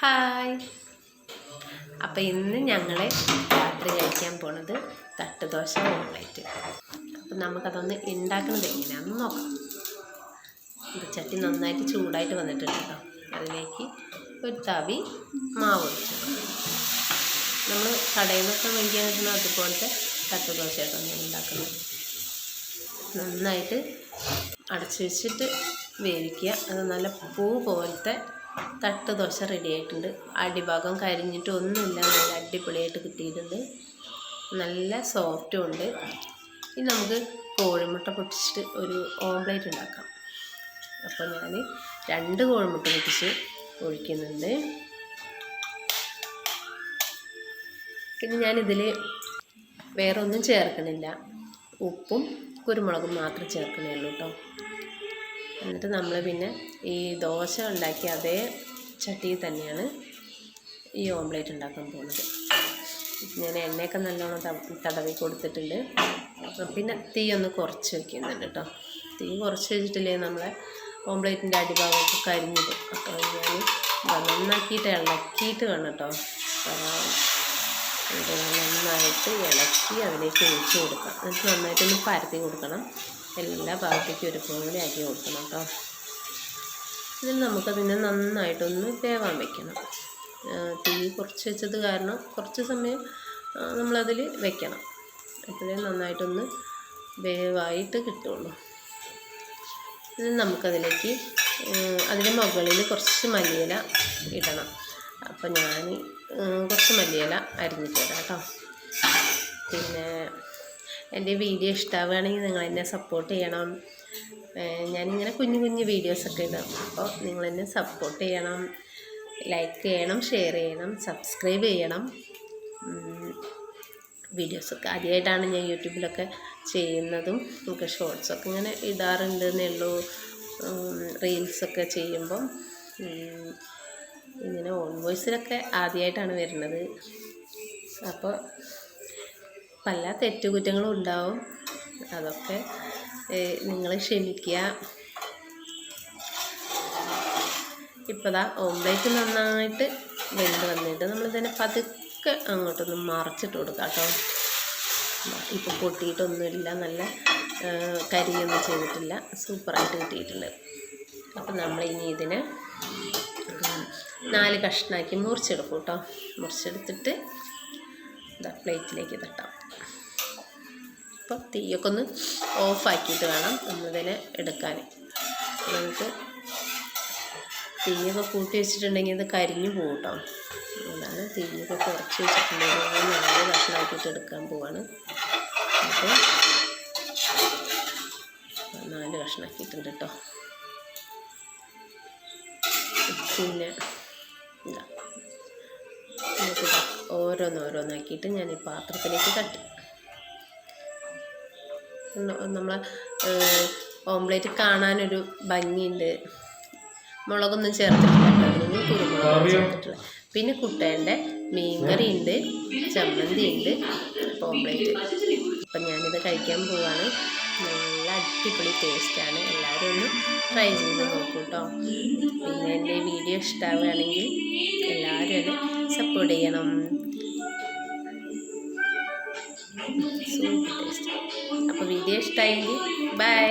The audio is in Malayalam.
ഹായ്. അപ്പോൾ ഇന്ന് ഞങ്ങൾ രാത്രി കഴിക്കാൻ പോണത് തട്ടുദോശ ഓംപ്ലേറ്റ്. അപ്പം നമുക്കതൊന്ന് ഉണ്ടാക്കുന്നത് എങ്ങനെയാണെന്ന് നോക്കാം. ചട്ടി നന്നായിട്ട് ചൂടായിട്ട് വന്നിട്ടുണ്ട് കേട്ടോ. അതിലേക്ക് ഒരു തവി മാവ് ഒഴിച്ചു. നമ്മൾ കടയിൽ നിന്നൊക്കെ മേടിക്കാൻ കിട്ടുന്ന അതുപോലത്തെ തട്ടുദോശയായിട്ടാണ് ഉണ്ടാക്കുന്നത്. നന്നായിട്ട് അടച്ചു വെച്ചിട്ട് വേവിക്കുക. അത് നല്ല പൂ പോലത്തെ തട്ടുദോശ റെഡി ആയിട്ടുണ്ട്. അടിഭാഗം കരിഞ്ഞിട്ട് ഒന്നുമില്ല, നല്ല അടിപൊളിയായിട്ട് കിട്ടിയിട്ടുണ്ട്. നല്ല സോഫ്റ്റും ഉണ്ട്. ഇനി നമുക്ക് കോഴിമുട്ട പൊട്ടിച്ചിട്ട് ഒരു ഓംപ്ലേറ്റ് ഉണ്ടാക്കാം. അപ്പോൾ ഞാൻ 2 കോഴിമുട്ട പൊട്ടിച്ച് ഒഴിക്കുന്നുണ്ട്. പിന്നെ ഞാനിതിൽ വേറെ ഒന്നും ചേർക്കണില്ല, ഉപ്പും കുരുമുളകും മാത്രം ചേർക്കണുള്ളൂ കേട്ടോ. എന്നിട്ട് നമ്മൾ പിന്നെ ഈ ദോശ ഉണ്ടാക്കിയ അതേ ചട്ടിയിൽ തന്നെയാണ് ഈ ഓംപ്ലേറ്റ് ഉണ്ടാക്കാൻ പോകുന്നത്. ഞാൻ എണ്ണയൊക്കെ നല്ലോണം തടവി കൊടുത്തിട്ടുണ്ട്. പിന്നെ തീ ഒന്ന് കുറച്ച് വയ്ക്കുന്നുണ്ട് കേട്ടോ. തീ കുറച്ച് വെച്ചിട്ടില്ലേ നമ്മളെ ഓംപ്ലേറ്റിൻ്റെ അടിഭാഗമൊക്കെ കരിഞ്ഞത്. അപ്പോൾ ഞാൻ നന്നാക്കിയിട്ട് ഇളക്കിയിട്ട് വേണം കേട്ടോ. നന്നായിട്ട് ഇളക്കി അതിലേക്ക് ഒഴിച്ച് കൊടുക്കാം. എന്നിട്ട് നന്നായിട്ടൊന്ന് പരത്തി കൊടുക്കണം. എല്ലാ ഭാഗത്തേക്കും ഒരുപോലെ ആക്കി കൊടുക്കണം കേട്ടോ. ഇതിൽ നമുക്കതിനെ നന്നായിട്ടൊന്ന് വേവാൻ വയ്ക്കണം. തീ കുറച്ച് വെച്ചത് കാരണം കുറച്ച് സമയം നമ്മളതിൽ വെക്കണം. അപ്പോഴേ നന്നായിട്ടൊന്ന് വേവായിട്ട് കിട്ടുള്ളൂ. ഇനി നമുക്കതിലേക്ക് അതിന് മുകളിൽ കുറച്ച് മല്ലിയില ഇടണം. അപ്പോൾ ഞാൻ കുറച്ച് മല്ലിയില അരിഞ്ഞിട്ട് ഇടാം കേട്ടോ. പിന്നെ എൻ്റെ വീഡിയോ ഇഷ്ടമാവുകയാണെങ്കിൽ നിങ്ങൾ എന്നെ സപ്പോർട്ട് ചെയ്യണം. ഞാനിങ്ങനെ കുഞ്ഞു കുഞ്ഞു വീഡിയോസൊക്കെ ഇടാം. അപ്പോൾ നിങ്ങളെന്നെ സപ്പോർട്ട് ചെയ്യണം, ലൈക്ക് ചെയ്യണം, ഷെയർ ചെയ്യണം, സബ്സ്ക്രൈബ് ചെയ്യണം. വീഡിയോസൊക്കെ ആദ്യമായിട്ടാണ് ഞാൻ യൂട്യൂബിലൊക്കെ ചെയ്യുന്നതും. നമുക്ക് ഷോർട്സൊക്കെ ഇങ്ങനെ ഇടാറുണ്ടെന്നേ ഉള്ളൂ. റീൽസൊക്കെ ചെയ്യുമ്പം ഇങ്ങനെ ഓൺ വോയിസിലൊക്കെ ആദ്യമായിട്ടാണ് വരുന്നത്. അപ്പോൾ പല തെറ്റുകുറ്റങ്ങളും ഉണ്ടാവും. അതൊക്കെ നിങ്ങൾ ക്ഷമിക്കുക. ഇപ്പോൾ ദാ ഓംപ്ലേറ്റ് നന്നായിട്ട് വെന്ത് വന്നിട്ട് നമ്മളിതിനെ പതുക്കെ അങ്ങോട്ടൊന്ന് മറച്ചിട്ട് കൊടുക്കാം കേട്ടോ. ഇപ്പോൾ പൊട്ടിയിട്ടൊന്നുമില്ല, നല്ല കരിയൊന്നും ചെയ്തിട്ടില്ല, സൂപ്പറായിട്ട് കിട്ടിയിട്ടുണ്ട്. അപ്പോൾ നമ്മൾ ഇനി ഇതിനെ 4 കഷ്ണമാക്കി മുറിച്ചെടുക്കും കേട്ടോ. മുറിച്ചെടുത്തിട്ട് ഇതാ പ്ലേറ്റിലേക്ക് തട്ടാം. അപ്പോൾ തീയൊക്കെ ഒന്ന് ഓഫാക്കിയിട്ട് വേണം നമ്മളിതിനെ എടുക്കാൻ. നമുക്ക് തീയൊക്കെ കൂട്ടി വെച്ചിട്ടുണ്ടെങ്കിൽ ഇത് കരിഞ്ഞു പോകും കേട്ടോ. അതാണ് തീയൊക്കെ കുറച്ച് വെച്ചിട്ടുണ്ടെങ്കിൽ 4 കഷ്ണമാക്കിയിട്ട് എടുക്കാൻ പോവാണ്. അപ്പോൾ 4 കഷ്ണമാക്കിയിട്ടുണ്ട് കേട്ടോ. പിന്നെ ഇതാ നമുക്കിതാ ഓരോന്നോരോന്നാക്കിയിട്ട് ഞാൻ ഈ പാത്രത്തിലേക്ക് തട്ടി. നമ്മളെ ഓംപ്ലേറ്റ് കാണാനൊരു ഭംഗിയുണ്ട്. മുളകൊന്നും ചേർത്തിട്ടില്ല, കുരുമുളക് ചേർത്തിട്ടില്ല. പിന്നെ കുട്ടേൻ്റെ മീൻകറി ഉണ്ട്, ചമ്മന്തി ഉണ്ട്. അപ്പോൾ ഓംപ്ലേറ്റ് അപ്പം ഞാനിത് കഴിക്കാൻ പോവാണ്. നല്ല അടിപൊളി ടേസ്റ്റാണ്. എല്ലാവരും ഒന്ന് ട്രൈ ചെയ്ത് നോക്കൂ കേട്ടോ. പിന്നെ എൻ്റെ വീഡിയോ ഇഷ്ടമാവുകയാണെങ്കിൽ എല്ലാവരും എന്നെ സപ്പോർട്ട് ചെയ്യണം. Super taste. അപ്പോൾ വീഡിയോ ഇഷ്ടമായെങ്കിൽ ബൈ.